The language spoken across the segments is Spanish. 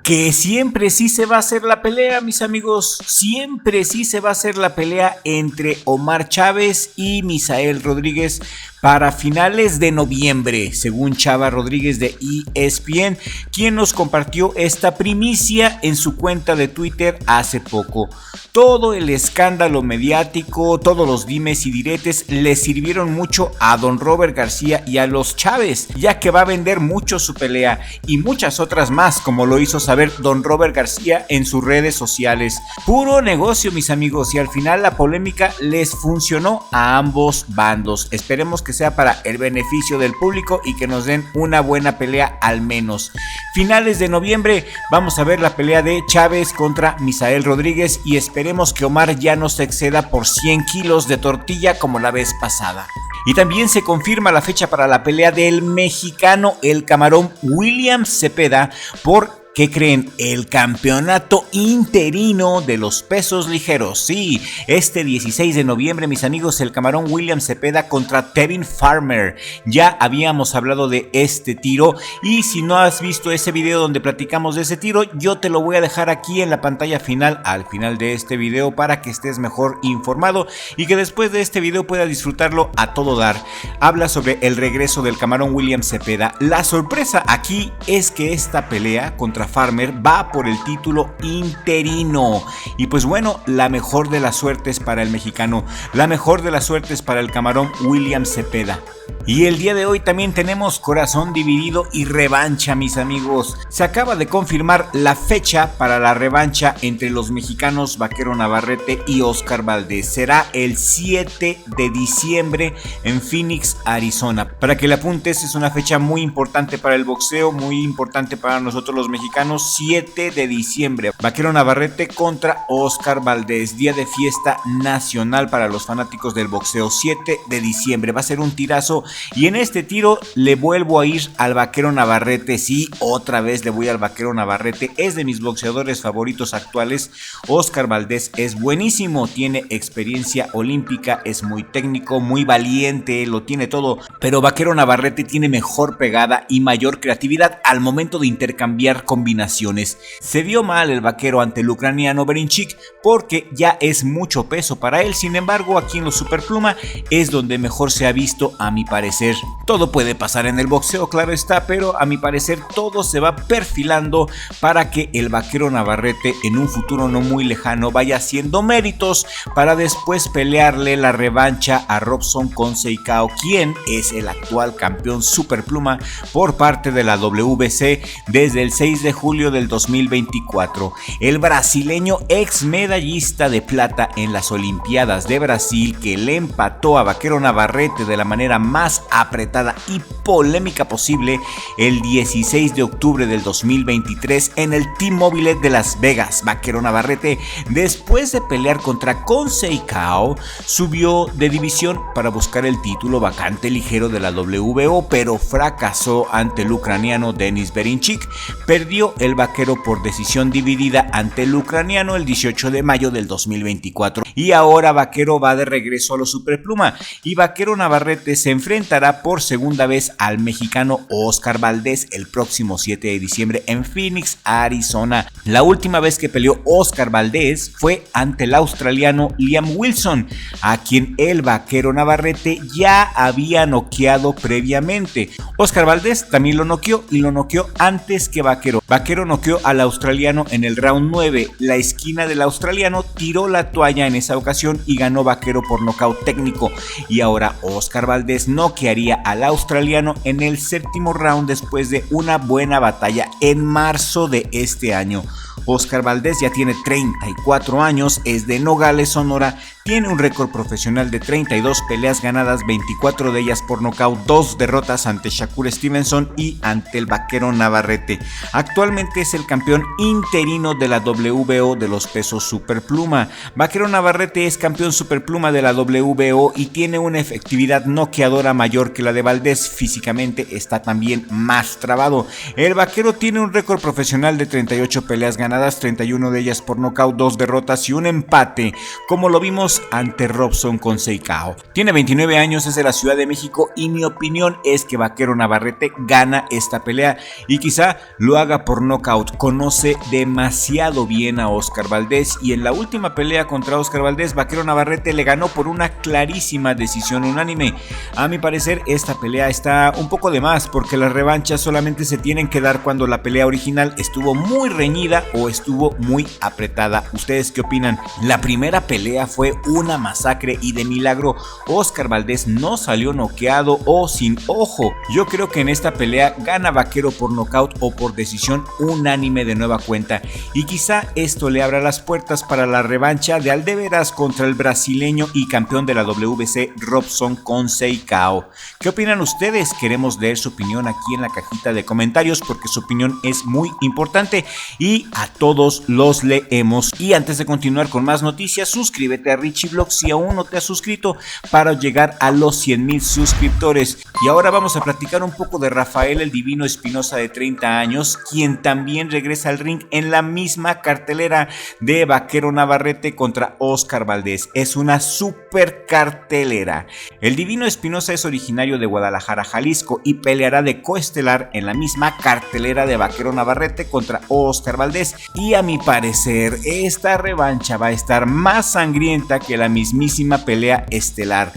Que siempre sí se va a hacer la pelea, mis amigos, siempre sí se va a hacer la pelea entre Omar Chávez y Misael Rodríguez para finales de noviembre, según Chava Rodríguez de ESPN, quien nos compartió esta primicia en su cuenta de Twitter hace poco. Todo el escándalo mediático, todos los dimes y diretes le sirvieron mucho a don Robert García y a los Chávez, ya que va a vender mucho su pelea y muchas otras más, como lo hizo saber don Robert García en sus redes sociales. Puro negocio, mis amigos, y al final la polémica les funcionó a ambos bandos. Esperemos que sea para el beneficio del público y que nos den una buena pelea al menos. Finales de noviembre vamos a ver la pelea de Chávez contra Misael Rodríguez y esperemos que Omar ya no se exceda por 100 kilos de tortilla como la vez pasada. Y también se confirma la fecha para la pelea del mexicano El Camarón William Zepeda por... ¿qué creen? El campeonato interino de los pesos ligeros. Sí, este 16 de noviembre, mis amigos, el Camarón William Zepeda contra Tevin Farmer. Ya habíamos hablado de este tiro y si no has visto ese video donde platicamos de ese tiro, yo te lo voy a dejar aquí en la pantalla final, al final de este video, para que estés mejor informado y que después de este video puedas disfrutarlo a todo dar. Habla sobre el regreso del Camarón William Zepeda. La sorpresa aquí es que esta pelea contra Farmer va por el título interino y pues bueno, la mejor de las suertes para el mexicano, la mejor de las suertes para el Camarón William Zepeda. Y el día de hoy también tenemos corazón dividido y revancha, mis amigos. Se acaba de confirmar la fecha para la revancha entre los mexicanos Vaquero Navarrete y Oscar Valdez. Será el 7 de diciembre en Phoenix, Arizona. Para que le apuntes, es una fecha muy importante para el boxeo, muy importante para nosotros los mexicanos. 7 de diciembre, Vaquero Navarrete contra Oscar Valdez. Día de fiesta nacional para los fanáticos del boxeo. 7 de diciembre, va a ser un tirazo. Y en este tiro le vuelvo a ir al Vaquero Navarrete. Sí, otra vez le voy al Vaquero Navarrete. Es de mis boxeadores favoritos actuales. Oscar Valdez es buenísimo, tiene experiencia olímpica, es muy técnico, muy valiente, lo tiene todo. Pero Vaquero Navarrete tiene mejor pegada y mayor creatividad al momento de intercambiar combinaciones. Se vio mal el vaquero ante el ucraniano Berinchik porque ya es mucho peso para él. Sin embargo, aquí en los Superpluma es donde mejor se ha visto, a mi parecer. Todo puede pasar en el boxeo, claro está, pero a mi parecer todo se va perfilando para que el Vaquero Navarrete en un futuro no muy lejano vaya haciendo méritos para después pelearle la revancha a Robson Conceição, quien es el actual campeón Superpluma por parte de la WBC desde el 6 de julio del 2024. El brasileño ex medallista de plata en las Olimpiadas de Brasil, que le empató a Vaquero Navarrete de la manera más apretada y polémica posible el 16 de octubre del 2023 en el T-Mobile de Las Vegas. Vaquero Navarrete, después de pelear contra Conceição, subió de división para buscar el título vacante ligero de la WBO, pero fracasó ante el ucraniano Denis Berinchik. Perdió el vaquero por decisión dividida ante el ucraniano el 18 de mayo del 2024. Y ahora Vaquero va de regreso a los Superpluma y Vaquero Navarrete se enfrentará por segunda vez al mexicano Oscar Valdez el próximo 7 de diciembre en Phoenix, Arizona. La última vez que peleó Oscar Valdez fue ante el australiano Liam Wilson, a quien el Vaquero Navarrete ya había noqueado previamente. Oscar Valdez también lo noqueó y lo noqueó antes que Vaquero. Vaquero noqueó al australiano en el round 9. La esquina del australiano tiró la toalla en esa ocasión y ganó Vaquero por nocaut técnico. Y ahora Oscar Valdez noquearía al australiano en el séptimo round después de una buena batalla en marzo de este año. Oscar Valdez ya tiene 34 años, es de Nogales, Sonora, tiene un récord profesional de 32 peleas ganadas, 24 de ellas por nocaut, 2 derrotas ante Shakur Stevenson y ante el Vaquero Navarrete. Actualmente es el campeón interino de la WBO de los pesos Superpluma. Vaquero Navarrete es campeón Superpluma de la WBO y tiene una efectividad noqueadora mayor que la de Valdez. Físicamente está también más trabado. El Vaquero tiene un récord profesional de 38 peleas ganadas, 31 de ellas por nocaut, 2 derrotas y un empate. Como lo vimos años ante Robson Conceição. Tiene 29 años, es de la Ciudad de México y mi opinión es que Vaquero Navarrete gana esta pelea y quizá lo haga por nocaut. Conoce demasiado bien a Oscar Valdez y en la última pelea contra Oscar Valdez, Vaquero Navarrete le ganó por una clarísima decisión unánime. A mi parecer esta pelea está un poco de más porque las revanchas solamente se tienen que dar cuando la pelea original estuvo muy reñida o estuvo muy apretada. ¿Ustedes qué opinan? La primera pelea fue una masacre y de milagro Oscar Valdez no salió noqueado o sin ojo. Yo creo que en esta pelea gana Vaquero por nocaut o por decisión unánime de nueva cuenta y quizá esto le abra las puertas para la revancha de aldeveras contra el brasileño y campeón de la WBC Robson Conceição. ¿Qué opinan ustedes? Queremos leer su opinión aquí en la cajita de comentarios porque su opinión es muy importante y a todos los leemos. Y antes de continuar con más noticias, suscríbete a Richie Vlog si aún no te has suscrito para llegar a los 100,000 suscriptores. Y ahora vamos a platicar un poco de Rafael el Divino Espinosa de 30 años, quien también regresa al ring en la misma cartelera de Vaquero Navarrete contra Oscar Valdez. Es una super cartelera. El Divino Espinosa es originario de Guadalajara, Jalisco y peleará de coestelar en la misma cartelera de Vaquero Navarrete contra Oscar Valdez. Y a mi parecer, esta revancha va a estar más sangrienta que la mismísima pelea estelar.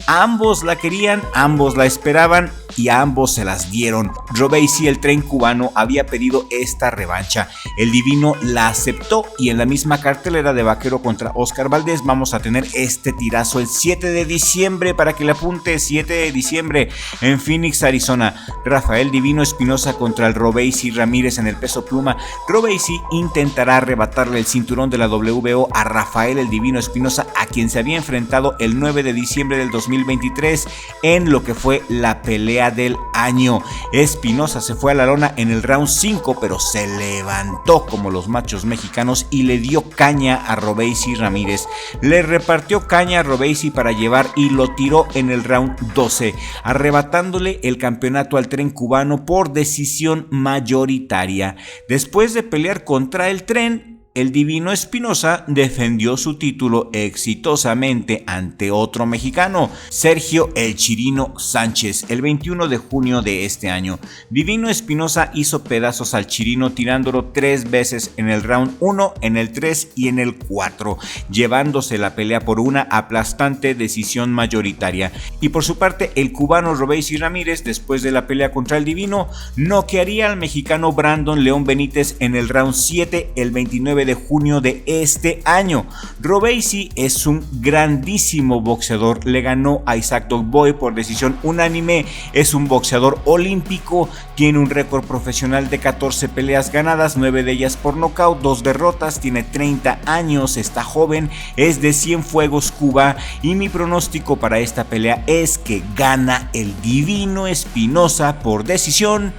Ambos la querían, ambos la esperaban y a ambos se las dieron. Robeisy, el tren cubano, había pedido esta revancha. El Divino la aceptó y en la misma cartelera de Vaquero contra Oscar Valdez vamos a tener este tirazo el 7 de diciembre para que le apunte. 7 de diciembre en Phoenix, Arizona. Rafael Divino Espinosa contra el Robeisy Ramírez en el peso pluma. Robeisy intentará arrebatarle el cinturón de la WBO a Rafael el Divino Espinosa, a quien se había enfrentado el 9 de diciembre del 2023 en lo que fue la pelea del año. Espinosa se fue a la lona en el round 5, pero se levantó como los machos mexicanos y le dio caña a Robeisy Ramírez. Le repartió caña a Robeisy para llevar y lo tiró en el round 12, arrebatándole el campeonato al tren cubano por decisión mayoritaria. Después de pelear contra el tren, el Divino Espinosa defendió su título exitosamente ante otro mexicano, Sergio El Chirino Sánchez, el 21 de junio de este año. Divino Espinosa hizo pedazos al Chirino tirándolo 3 veces en el round 1, en el 3 y en el 4, llevándose la pelea por una aplastante decisión mayoritaria. Y por su parte, el cubano Robeisy Ramírez, después de la pelea contra el Divino, noquearía al mexicano Brandon León Benítez en el round 7 el 29 de junio de este año. Robeisy es un grandísimo boxeador, le ganó a Isaac Dogboy por decisión unánime, es un boxeador olímpico, tiene un récord profesional de 14 peleas ganadas, 9 de ellas por nocaut, 2 derrotas, tiene 30 años, está joven, es de Cienfuegos, Cuba y mi pronóstico para esta pelea es que gana el Divino Espinosa por decisión,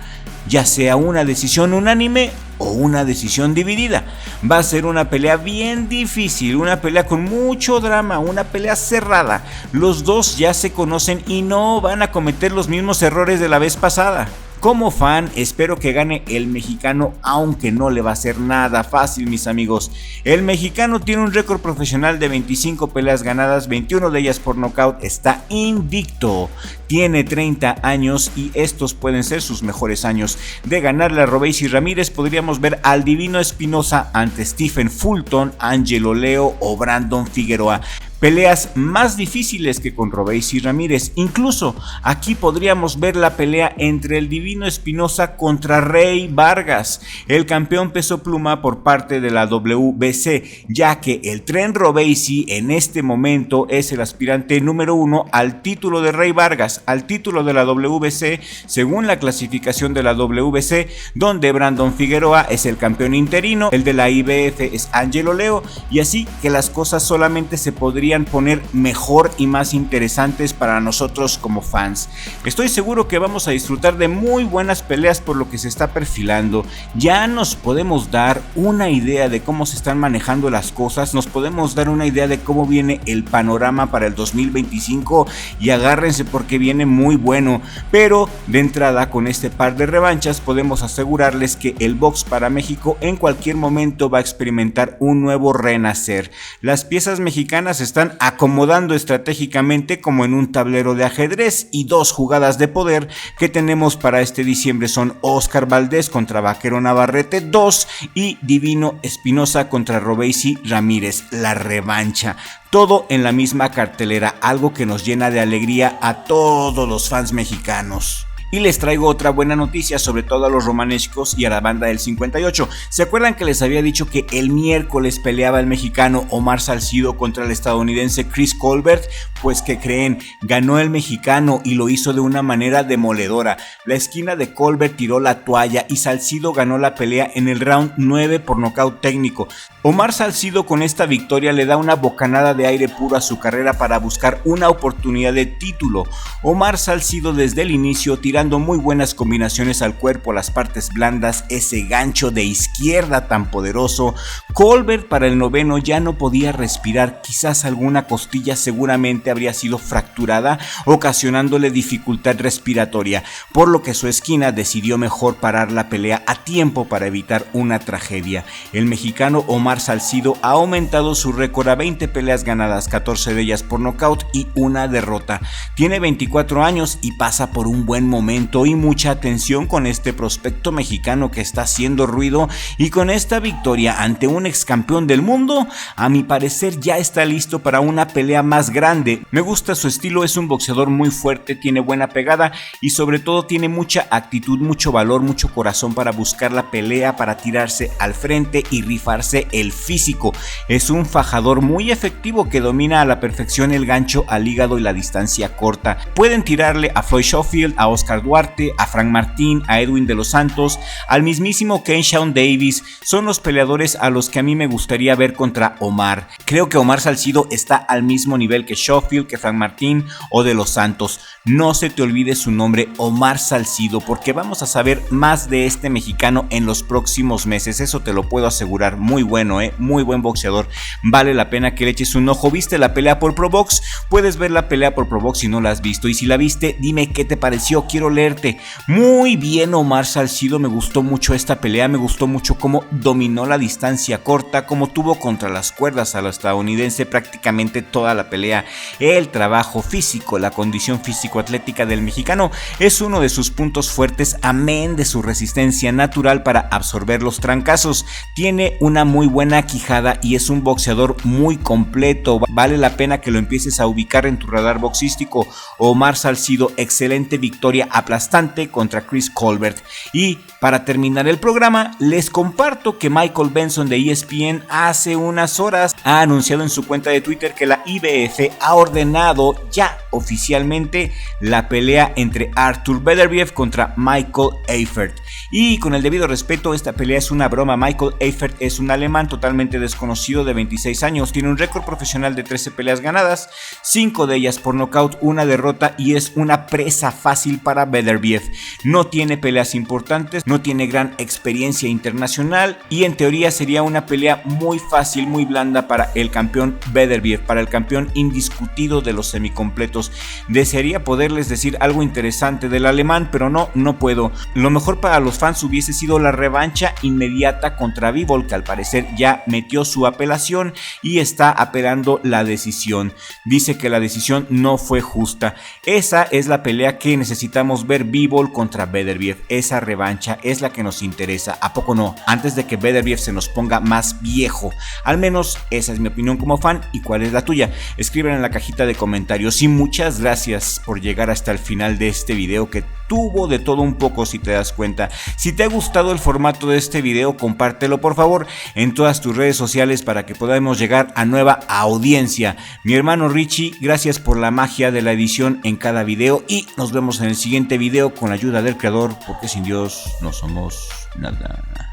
ya sea una decisión unánime o una decisión dividida. Va a ser una pelea bien difícil, una pelea con mucho drama, una pelea cerrada. Los dos ya se conocen y no van a cometer los mismos errores de la vez pasada. Como fan, espero que gane el mexicano, aunque no le va a ser nada fácil, mis amigos. El mexicano tiene un récord profesional de 25 peleas ganadas, 21 de ellas por nocaut, está invicto. Tiene 30 años y estos pueden ser sus mejores años. De ganarle a Robeisy Ramírez, podríamos ver al Divino Espinosa ante Stephen Fulton, Angelo Leo o Brandon Figueroa. Peleas más difíciles que con Robeisy Ramírez. Incluso aquí podríamos ver la pelea entre el Divino Espinosa contra Rey Vargas, el campeón peso pluma por parte de la WBC, ya que el tren Robeisy en este momento es el aspirante número 1 al título de Rey Vargas, al título de la WBC, según la clasificación de la WBC, donde Brandon Figueroa es el campeón interino, el de la IBF es Angelo Leo, y así que las cosas solamente se podrían poner mejor y más interesantes para nosotros como fans. Estoy seguro que vamos a disfrutar de muy buenas peleas por lo que se está perfilando. Ya nos podemos dar una idea de cómo se están manejando las cosas, nos podemos dar una idea de cómo viene el panorama para el 2025 y agárrense porque viene muy bueno. Pero de entrada, con este par de revanchas podemos asegurarles que el box para México en cualquier momento va a experimentar un nuevo renacer. Las piezas mexicanas están acomodando estratégicamente como en un tablero de ajedrez, y 2 jugadas de poder que tenemos para este diciembre son Oscar Valdés contra Vaquero Navarrete 2 y Divino Espinosa contra Robeisy Ramírez, la revancha. Todo en la misma cartelera, algo que nos llena de alegría a todos los fans mexicanos. Y les traigo otra buena noticia, sobre todo a los romanescos y a la banda del 58. ¿Se acuerdan que les había dicho que el miércoles peleaba el mexicano Omar Salcido contra el estadounidense Chris Colbert? Pues que creen, ganó el mexicano y lo hizo de una manera demoledora. La esquina de Colbert tiró la toalla y Salcido ganó la pelea en el round 9 por nocaut técnico. Omar Salcido con esta victoria le da una bocanada de aire puro a su carrera para buscar una oportunidad de título. Omar Salcido desde el inicio tirando muy buenas combinaciones al cuerpo, las partes blandas, ese gancho de izquierda tan poderoso. Colbert para el noveno ya no podía respirar, quizás alguna costilla seguramente habría sido fracturada, ocasionándole dificultad respiratoria, por lo que su esquina decidió mejor parar la pelea a tiempo para evitar una tragedia. El mexicano Omar Salcido ha aumentado su récord a 20 peleas ganadas, 14 de ellas por nocaut y una derrota. Tiene 24 años y pasa por un buen momento y mucha atención con este prospecto mexicano que está haciendo ruido, y con esta victoria ante un ex campeón del mundo, a mi parecer ya está listo para una pelea más grande. Me gusta su estilo, es un boxeador muy fuerte, tiene buena pegada y sobre todo tiene mucha actitud, mucho valor, mucho corazón para buscar la pelea, para tirarse al frente y rifarse el físico. Es un fajador muy efectivo que domina a la perfección el gancho al hígado y la distancia corta. Pueden tirarle a Floyd Schofield, a Oscar Duarte, a Frank Martín, a Edwin de los Santos, al mismísimo Keyshawn Davis. Son los peleadores a los que a mí me gustaría ver contra Omar. Creo que Omar Salcido está al mismo nivel que Schofield, que Frank Martín o de los Santos. No se te olvide su nombre, Omar Salcido, porque vamos a saber más de este mexicano en los próximos meses, eso te lo puedo asegurar. Muy bueno, muy buen boxeador, vale la pena que le eches un ojo. ¿Viste la pelea por ProBox? Puedes ver la pelea por ProBox si no la has visto, y si la viste, dime qué te pareció, quiero leerte. Muy bien Omar Salcido, me gustó mucho esta pelea, me gustó mucho cómo dominó la distancia corta, cómo tuvo contra las cuerdas a la estadounidense prácticamente toda la pelea. El trabajo físico, la condición físico-atlética del mexicano es uno de sus puntos fuertes, amén de su resistencia natural para absorber los trancazos. Tiene una muy buena quijada y es un boxeador muy completo, vale la pena que lo empieces a ubicar en tu radar boxístico. Omar Salcido, excelente victoria aplastante contra Chris Colbert. Y para terminar el programa, les comparto que Michael Benson de ESPN hace unas horas ha anunciado en su cuenta de Twitter que la IBF ha ordenado ya oficialmente la pelea entre Artur Beterbiev contra Michael Eifert. Y con el debido respeto, esta pelea es una broma. Michael Eifert es un alemán totalmente desconocido de 26 años, tiene un récord profesional de 13 peleas ganadas, 5 de ellas por nocaut, una derrota, y es una presa fácil para Beterbiev. No tiene peleas importantes, no tiene gran experiencia internacional y en teoría sería una pelea muy fácil, muy blanda para el campeón Beterbiev, para el campeón indiscutido de los semicompletos. Desearía poderles decir algo interesante del alemán, pero no puedo. Lo mejor para los fans hubiese sido la revancha inmediata contra Bivol, que al parecer ya metió su apelación y está apelando la decisión. Dice que la decisión no fue justa. Esa es la pelea que necesitamos ver, Bivol contra Beterbiev. Esa revancha es la que nos interesa, ¿a poco no? Antes de que Beterbiev se nos ponga más viejo. Al menos esa es mi opinión como fan. ¿Y cuál es la tuya? Escriben en la cajita de comentarios. Y muchas gracias por llegar hasta el final de este video, que tuvo de todo un poco, si te das cuenta. Si te ha gustado el formato de este video, compártelo por favor en todas tus redes sociales para que podamos llegar a nueva audiencia. Mi hermano Richie, gracias por la magia de la edición en cada video, y nos vemos en el siguiente video con la ayuda del creador, porque sin Dios no somos nada.